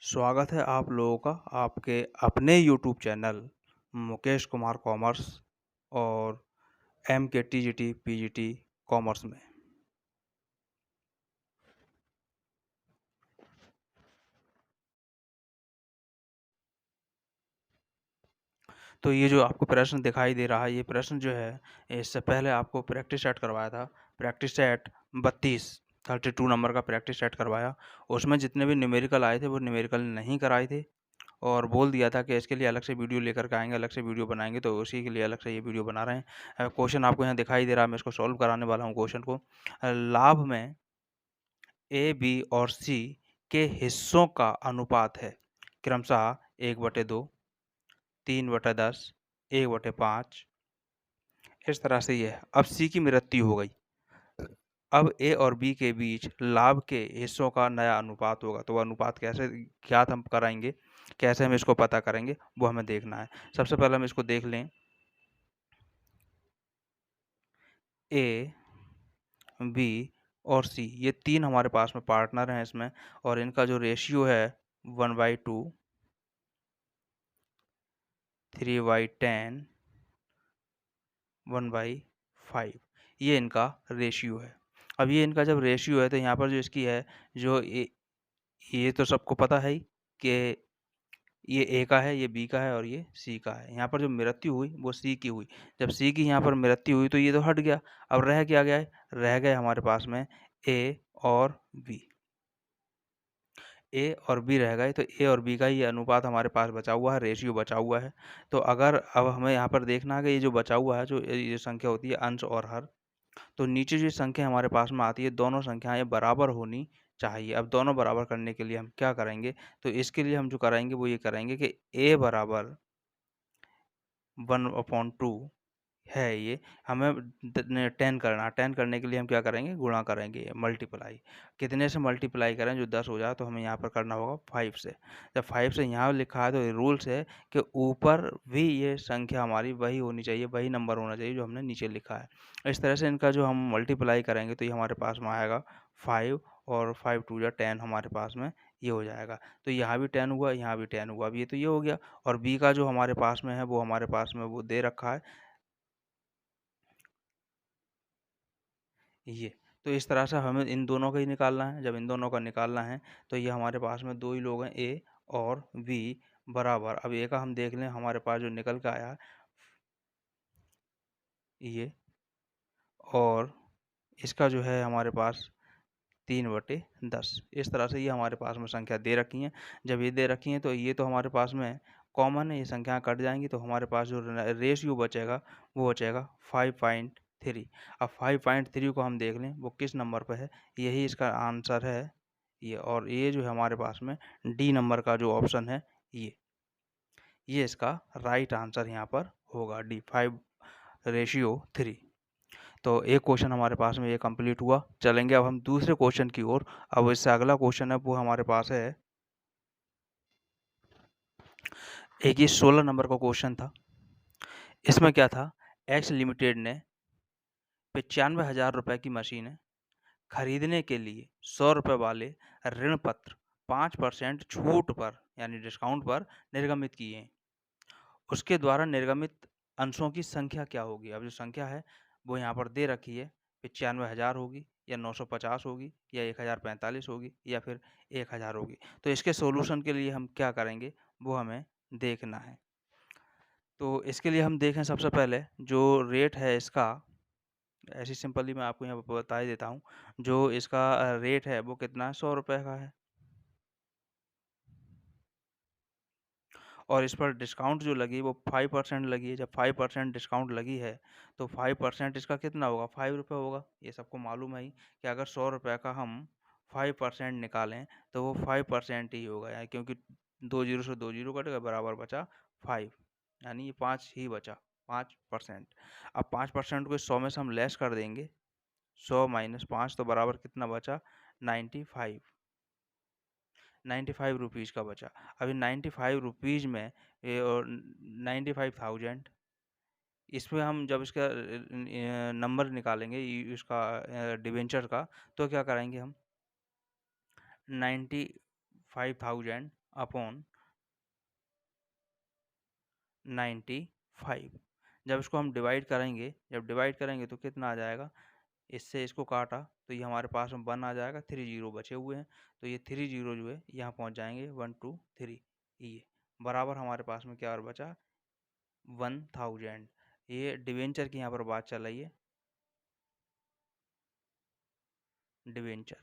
स्वागत है आप लोगों का आपके अपने YouTube channel Mukesh Kumar commerce और एम के टीजीटी पीजीटी कॉमर्स में। तो ये जो आपको प्रश्न दिखाई दे रहा है, ये प्रश्न जो है इससे पहले आपको प्रैक्टिस सेट करवाया था। प्रैक्टिस सेट 32 नंबर का प्रैक्टिस सेट करवाया। उसमें जितने भी न्यूमेरिकल आए थे वो न्यूमेरिकल नहीं कराए थे और बोल दिया था कि इसके लिए अलग से वीडियो लेकर के आएँगे, अलग से वीडियो बनाएँगे, तो उसी के लिए अलग से ये वीडियो बना रहे हैं। क्वेश्चन आपको यहाँ दिखाई दे रहा है, मैं इसको सॉल्व कराने वाला हूँ क्वेश्चन को। लाभ में ए, बी और सी के हिस्सों का अनुपात है क्रमशः 1/2, 3/10, 1/5। इस तरह से ये है। अब सी की मृत्यु हो गई। अब ए और बी के बीच लाभ के हिस्सों का नया अनुपात होगा। तो वो अनुपात कैसे ज्ञात हम कराएँगे, कैसे हम इसको पता करेंगे, वो हमें देखना है। सबसे पहले हम इसको देख लें। ए, बी और सी ये 3 हमारे पास में पार्टनर हैं इसमें और इनका जो रेशियो है 1/2, 3/10, 1/5 ये इनका रेशियो है। अब ये इनका जब रेशियो है तो यहाँ पर जो इसकी है जो ये तो सबको पता है ही कि ये ए का है, ये बी का है और ये सी का है। यहाँ पर जो मृत्यु हुई वो सी की हुई। जब सी की यहाँ पर मृत्यु हुई तो ये तो हट गया। अब रह क्या गया है? रह गए हमारे पास में ए और बी। ए और बी रह गए तो ए और बी का ये अनुपात हमारे पास बचा हुआ है, रेशियो बचा हुआ है। तो अगर अब हमें यहाँ पर देखना है कि ये जो बचा हुआ है, जो ये संख्या होती है अंश और हर, तो नीचे जो संख्या हमारे पास में आती है, दोनों संख्याएँ बराबर होनी चाहिए। अब दोनों बराबर करने के लिए हम क्या करेंगे? तो इसके लिए हम जो कराएँगे वो ये करेंगे कि a बराबर 1/2 है ये, हमें 10 करना है। 10 करने के लिए हम क्या करेंगे? गुणा करेंगे, मल्टीप्लाई। कितने से मल्टीप्लाई करें जो 10 हो जाए तो हमें यहाँ पर करना होगा 5 से। जब 5 से यहाँ लिखा है तो रूल्स है कि ऊपर भी ये संख्या हमारी वही होनी चाहिए, वही नंबर होना चाहिए जो हमने नीचे लिखा है। इस तरह से इनका जो हम मल्टीप्लाई करेंगे तो ये हमारे पास में आएगा 5 और 5 2 जा 10 हमारे पास में ये हो जाएगा। तो यहाँ भी 10 हुआ, यहाँ भी 10 हुआ। अब ये तो ये हो गया और बी का जो हमारे पास में है वो हमारे पास में वो दे रखा है ये। तो इस तरह से हमें इन दोनों का ही निकालना है। जब इन दोनों का निकालना है तो ये हमारे पास में 2 ही लोग हैं ए और बी बराबर। अब ए का हम देख लें हमारे पास जो निकल के आया है ये और इसका जो है हमारे पास 3/10। इस तरह से ये हमारे पास में संख्या दे रखी हैं। जब ये दे रखी हैं तो ये तो हमारे पास में कॉमन है, ये संख्या कट जाएँगी तो हमारे पास जो रेशियो बचेगा वो बचेगा 5.3। अब 5.3 को हम देख लें वो किस नंबर पे है, यही इसका आंसर है ये। और ये जो है हमारे पास में डी नंबर का जो ऑप्शन है ये इसका राइट आंसर यहाँ पर होगा डी 5/3। तो एक क्वेश्चन हमारे पास में ये कंप्लीट हुआ। चलेंगे अब हम दूसरे क्वेश्चन की ओर। अब इससे अगला क्वेश्चन है वो हमारे पास है एक ये 16 नंबर का क्वेश्चन था। इसमें क्या था, एक्स लिमिटेड ने 95,000 रुपए की मशीन खरीदने के लिए 100 रुपए वाले ऋण पत्र 5% छूट पर यानी डिस्काउंट पर निर्गमित किए हैं। उसके द्वारा निर्गमित अंशों की संख्या क्या होगी? अब जो संख्या है वो यहाँ पर दे रखी है, 95,000 होगी या 950 होगी या 1045 होगी या फिर 1000 होगी। तो इसके सॉल्यूशन के लिए हम क्या करेंगे वो हमें देखना है। तो इसके लिए हम देखें सबसे पहले जो रेट है इसका, ऐसे सिंपली मैं आपको यहाँ पे बता ही देता हूँ। जो इसका रेट है वो कितना है, 100 रुपए का है। और इस पर डिस्काउंट जो लगी वो 5% लगी है। जब 5% डिस्काउंट लगी है तो 5% इसका कितना होगा, 5 रुपये होगा। ये सबको मालूम है ही कि अगर 100 रुपये का हम 5% निकालें तो वो 5% ही होगा, यानी क्योंकि 2 जीरो से 2 जीरो कटेगा, बराबर बचा 5, यानी ये 5 ही बचा, 5%। अब 5% को इस 100 में से हम लेस कर देंगे, 100 माइनस 5 तो बराबर कितना बचा, 95, 95 रुपीज़ का बचा। अभी 95 रुपीज़ में ये और 95,000, इसमें हम जब इसका नंबर निकालेंगे इसका डिबेंचर का, तो क्या कराएंगे हम, 95,000 अपॉन 95। जब इसको हम डिवाइड करेंगे तो कितना आ जाएगा, इससे इसको काटा तो ये हमारे पास में 1 आ जाएगा, 3 जीरो बचे हुए हैं, तो ये 3 जीरो जो है यहाँ पहुँच जाएंगे 1 2 3, ये बराबर हमारे पास में क्या और बचा 1000। ये डिवेंचर की यहाँ पर बात चल रही है, डिवेंचर।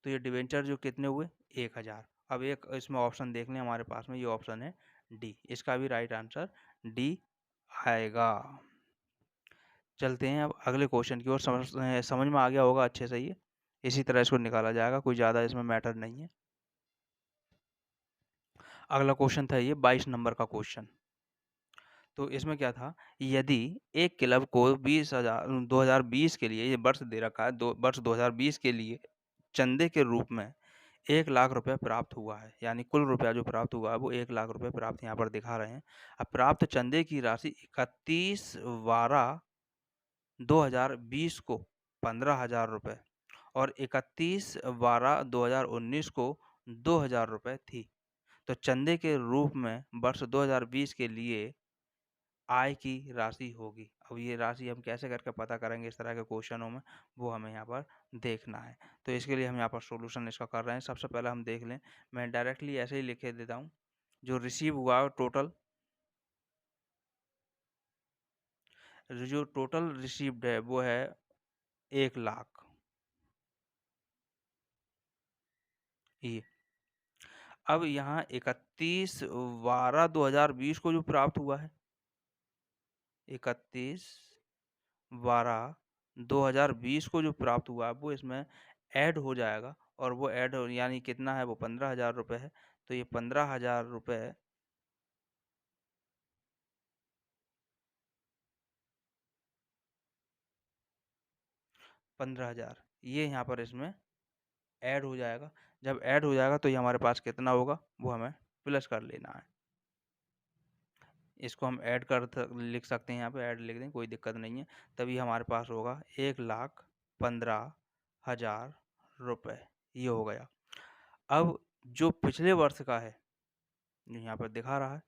तो ये डिवेंचर जो कितने हुए 1000। अब एक इसमें ऑप्शन देख लें हमारे पास में, ये ऑप्शन है डी, इसका भी राइट आंसर डी आएगा। चलते हैं अब अगले क्वेश्चन की ओर। समझ में आ गया होगा अच्छे से, ये इसी तरह इसको निकाला जाएगा, कोई ज़्यादा इसमें मैटर नहीं है। अगला क्वेश्चन था ये 22 नंबर का क्वेश्चन। तो इसमें क्या था, यदि एक क्लब को 2020 के लिए, ये वर्ष दे रखा है, वर्ष 2020 के लिए चंदे के रूप में 1 लाख रुपए प्राप्त हुआ है, यानी कुल रुपया जो प्राप्त हुआ है वो 1 लाख रुपए प्राप्त यहाँ पर दिखा रहे हैं। अब प्राप्त चंदे की राशि 31/12/2020 को 15,000 रुपये और 31/12/2019 को 2,000 रुपये थी। तो चंदे के रूप में वर्ष 2020 के लिए आय की राशि होगी। अब ये राशि हम कैसे करके पता करेंगे इस तरह के क्वेश्चनों में, वो हमें यहाँ पर देखना है। तो इसके लिए हम यहाँ पर सॉल्यूशन इसका कर रहे हैं। सबसे पहले हम देख लें, मैं डायरेक्टली ऐसे ही लिख देता हूँ, जो रिसीव हुआ टोटल, जो टोटल रिसीव्ड है वो है 1 लाख। ये अब यहाँ 31/12/2020 को जो प्राप्त हुआ है, 31/12/2020 को जो प्राप्त हुआ है वो इसमें ऐड हो जाएगा, और वो ऐड यानी कितना है, वो 15,000 रुपये है। तो ये 15,000 रुपये 15,000 ये यहाँ पर इसमें ऐड हो जाएगा। जब ऐड हो जाएगा तो ये हमारे पास कितना होगा, वो हमें प्लस कर लेना है। इसको हम ऐड लिख सकते हैं, यहाँ पे ऐड लिख दें, कोई दिक्कत नहीं है। तभी हमारे पास होगा 1,15,000 रुपये, ये हो गया। अब जो पिछले वर्ष का है, जो यहाँ पर दिखा रहा है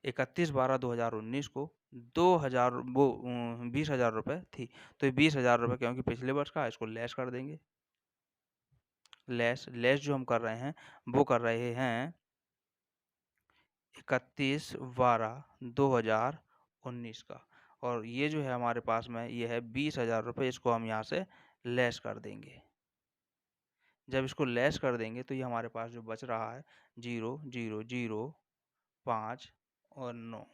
31/12/2019 को 2,000 वो 20,000 रुपये थी। तो ये 20,000 रुपये क्योंकि पिछले वर्ष का है, इसको लेस कर देंगे। लेस जो हम कर रहे हैं वो कर रहे हैं 31/12/2019 का, और ये जो है हमारे पास में ये है 20,000 रुपये, इसको हम यहाँ से लेस कर देंगे। जब इसको लेस कर देंगे तो ये हमारे पास जो बच रहा है 0 0 0 5 और 9,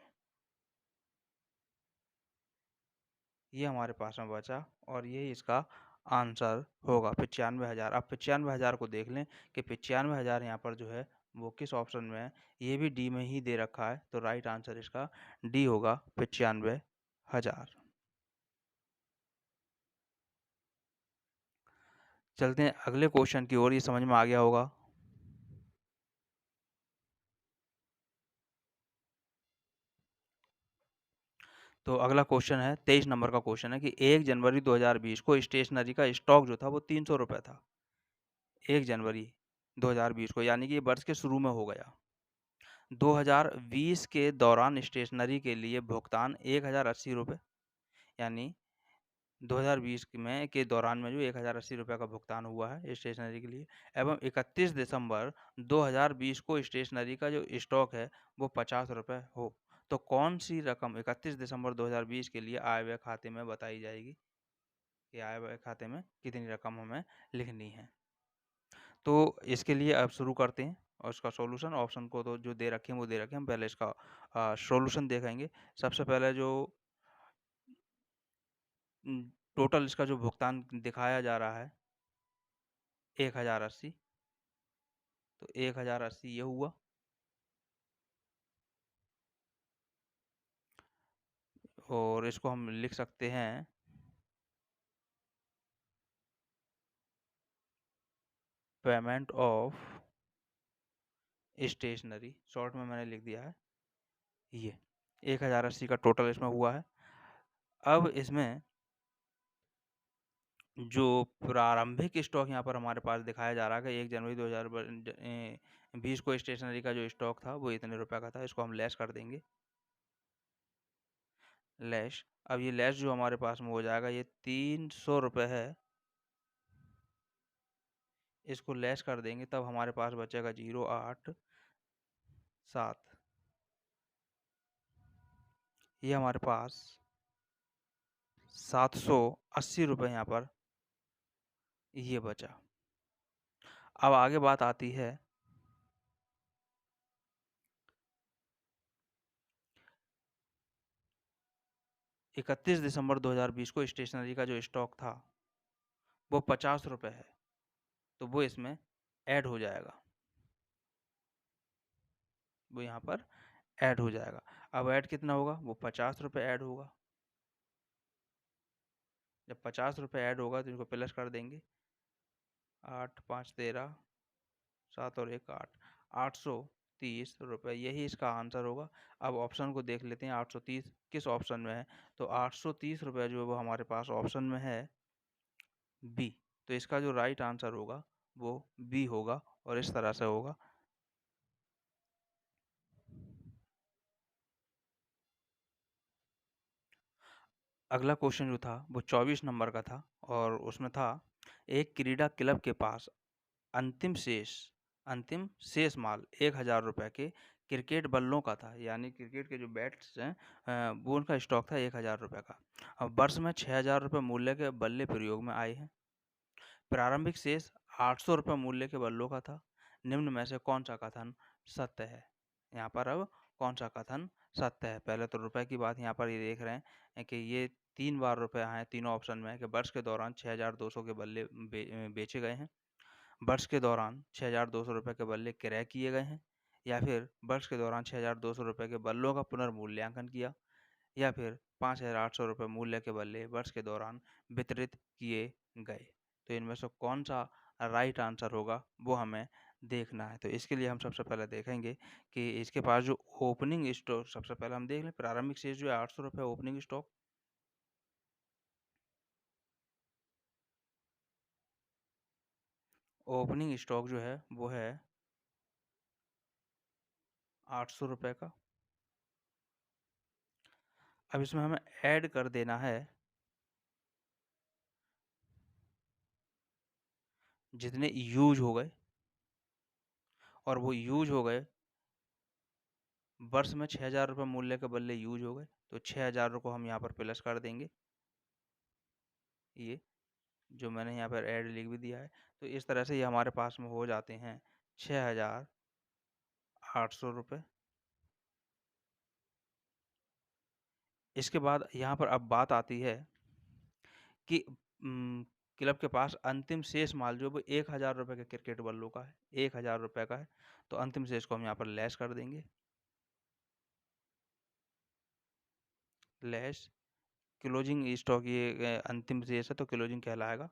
ये हमारे पास में बचा, और यही इसका आंसर होगा 95,000। अब 95,000 को देख लें कि 95,000 यहाँ पर जो है वो किस ऑप्शन में है, ये भी डी में ही दे रखा है, तो राइट आंसर इसका डी होगा 95,000। चलते हैं अगले क्वेश्चन की ओर, ये समझ में आ गया होगा। तो अगला क्वेश्चन है 23 नंबर का क्वेश्चन है कि 1 जनवरी 2020 को स्टेशनरी का स्टॉक जो था वो 300 रुपये था। 1 जनवरी 2020 को, यानी कि ये वर्ष के शुरू में हो गया। 2020 के दौरान स्टेशनरी के लिए भुगतान 1,080 रुपये, यानी 2020 में के दौरान में जो 1,080 रुपये का भुगतान हुआ है स्टेशनरी के लिए, एवं 31 दिसंबर 2020 को स्टेशनरी का जो स्टॉक है वो 50 रुपये हो, तो कौन सी रकम 31 दिसंबर 2020 के लिए आय व्यय खाते में बताई जाएगी, कि आय व्यय खाते में कितनी रकम हमें लिखनी है। तो इसके लिए अब शुरू करते हैं, और इसका सॉल्यूशन ऑप्शन को तो जो दे रखे हैं वो दे रखे हैं, हम पहले इसका सॉल्यूशन देखेंगे। सबसे पहले जो टोटल इसका जो भुगतान दिखाया जा रहा है 1,080, तो 1,080 ये हुआ, और इसको हम लिख सकते हैं पेमेंट ऑफ स्टेशनरी, शॉर्ट में मैंने लिख दिया है ये 1,080 का टोटल इसमें हुआ है। अब इसमें जो प्रारंभिक स्टॉक यहाँ पर हमारे पास दिखाया जा रहा है कि 1 जनवरी 2020 को स्टेशनरी का जो स्टॉक था वो इतने रुपए का था। इसको हम लेस कर देंगे। लेस, अब ये लेस जो हमारे पास में हो जाएगा ये 300 रुपए है। इसको लेस कर देंगे तब हमारे पास बचेगा 087। ये हमारे पास 780 रुपए यहाँ पर ये बचा। अब आगे बात आती है 31 दिसंबर 2020 को स्टेशनरी का जो स्टॉक था वो 50 रुपए है, तो वो इसमें ऐड हो जाएगा। वो यहाँ पर ऐड हो जाएगा। अब ऐड कितना होगा? वो 50 रुपए ऐड होगा। जब 50 रुपए ऐड होगा तो इनको प्लस कर देंगे। 8 5 13, 7 और 1 8, 830 रुपए, यही इसका आंसर होगा। अब ऑप्शन को देख लेते हैं 830 किस ऑप्शन में है। तो 830 रुपए जो है वो हमारे पास ऑप्शन में है बी। तो इसका जो राइट आंसर होगा वो बी होगा और इस तरह से होगा। अगला क्वेश्चन जो था वो 24 नंबर का था और उसमें था एक क्रीडा क्लब के पास अंतिम शेष माल 1000 रुपए के क्रिकेट बल्लों का था, यानी क्रिकेट के जो बैट्स हैं वो उनका स्टॉक था 1000 रुपए का। अब वर्ष में 6000 रुपए मूल्य के बल्ले प्रयोग में आए हैं। प्रारंभिक शेष 800 रुपए मूल्य के बल्लों का था। निम्न में से कौन सा कथन सत्य है? यहाँ पर अब कौन सा कथन सत्य है? पहले तो रुपए की बात यहाँ पर ये देख रहे हैं कि ये 3 बार रुपए आए, तीनों ऑप्शन में है कि वर्ष के दौरान 6200 के बल्ले बेचे गए हैं, वर्ष के दौरान 6200 रुपए के बल्ले क्रय किए गए हैं, या फिर वर्ष के दौरान 6200 रुपए के बल्लों का पुनर्मूल्यांकन किया, या फिर 5800 रुपए मूल्य के बल्ले वर्ष के दौरान वितरित किए गए। तो इनमें से कौन सा राइट आंसर होगा वो हमें देखना है। तो इसके लिए हम सबसे पहले देखेंगे कि इसके पास जो ओपनिंग स्टॉक, सबसे पहले हम देख लें प्रारंभिक शेष जो है 800 रुपये ओपनिंग स्टॉक। ओपनिंग स्टॉक जो है वो है 800 रुपये का। अब इसमें हमें ऐड कर देना है जितने यूज हो गए, और वो यूज हो गए वर्ष में 6000 रुपये मूल्य के बल्ले यूज हो गए, तो 6000 को हम यहाँ पर प्लस कर देंगे। ये जो मैंने यहाँ पर ऐड लिख भी दिया है, तो इस तरह से ये हमारे पास में हो जाते हैं 6800 रुपये। इसके बाद यहाँ पर अब बात आती है कि क्लब के पास अंतिम शेष माल जो वो 1000 रुपये के क्रिकेट बल्लों का है, 1000 रुपये का है, तो अंतिम शेष को हम यहाँ पर लेस कर देंगे। लेस क्लोजिंग स्टॉक, ये अंतिम शेष है तो क्लोजिंग कहलाएगा।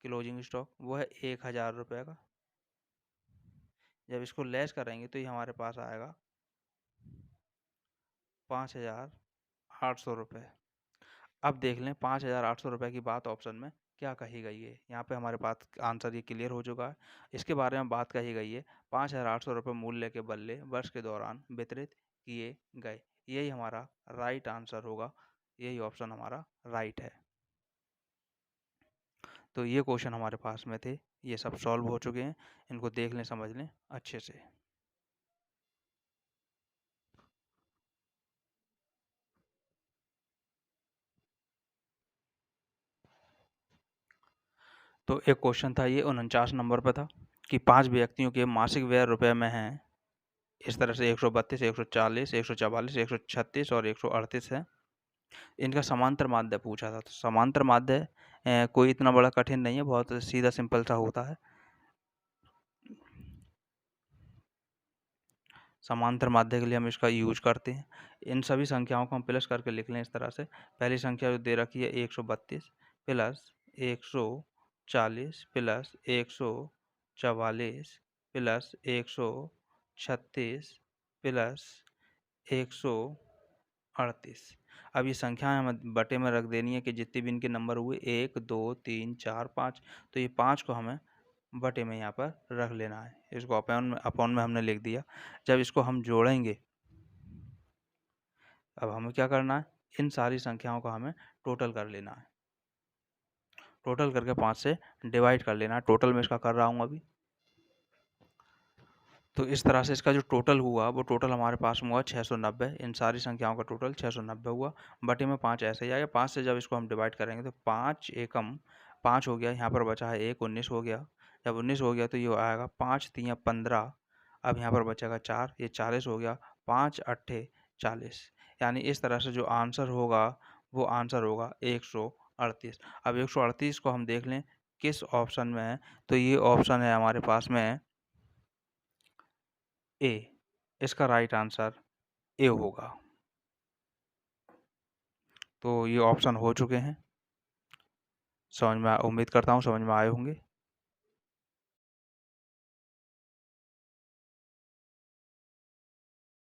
क्लोजिंग स्टॉक वो है 1000 रुपये का। जब इसको लेस करेंगे तो ये हमारे पास आएगा 5800 रुपये। अब देख लें 5800 रुपये की बात ऑप्शन में क्या कही गई है। यहाँ पे हमारे पास आंसर ये क्लियर हो चुका है। इसके बारे में बात कही गई है 5800 रुपये मूल्य के बल्ले वर्ष के दौरान वितरित किए गए। यही हमारा राइट आंसर होगा, यही ऑप्शन हमारा राइट है। तो ये क्वेश्चन हमारे पास में थे, ये सब सॉल्व हो चुके हैं। इनको देख लें, समझ लें अच्छे से। तो एक क्वेश्चन था, ये 49 नंबर पे था कि 5 व्यक्तियों के मासिक व्यय रुपए में हैं इस तरह से 132, 140, 144, 136 और 138 है। इनका समांतर माध्य पूछा था। तो समांतर माध्य कोई इतना बड़ा कठिन नहीं है, बहुत सीधा सिंपल सा होता है। समांतर माध्य के लिए हम इसका यूज करते हैं। इन सभी संख्याओं को हम प्लस करके लिख लें इस तरह से। पहली संख्या जो दे रखी है 132 प्लस 140 प्लस 144 प्लस 136 प्लस 138 38। अब ये संख्याएँ हमें बटे में रख देनी है कि जितने भी इनके नंबर हुए 1, 2, 3, 4, 5, तो ये 5 को हमें बटे में यहाँ पर रख लेना है। इसको अपॉन में हमने लिख दिया। जब इसको हम जोड़ेंगे, अब हमें क्या करना है, इन सारी संख्याओं का हमें टोटल कर लेना है। टोटल करके 5 से डिवाइड कर लेना है। टोटल मैं इसका कर रहा हूँ अभी। तो इस तरह से इसका जो टोटल हुआ वो टोटल हमारे पास में हुआ 690। इन सारी संख्याओं का टोटल 690 हुआ। बटे में 5 ऐसे ही आएगा। 5 से जब इसको हम डिवाइड करेंगे तो 5 एकम 5 हो गया। यहाँ पर बचा है 1, 19 हो गया। जब 19 हो गया तो ये आएगा 5 तियाँ 15। अब यहाँ पर बचेगा 4, ये 40 हो गया। 5 अट्ठे 40। यानी इस तरह से जो आंसर होगा वो आंसर होगा 138। अब 138 को हम देख लें किस ऑप्शन में है, तो ये ऑप्शन है हमारे पास में ए। इसका राइट आंसर ए होगा। तो ये ऑप्शन हो चुके हैं। उम्मीद करता हूँ समझ में आए होंगे।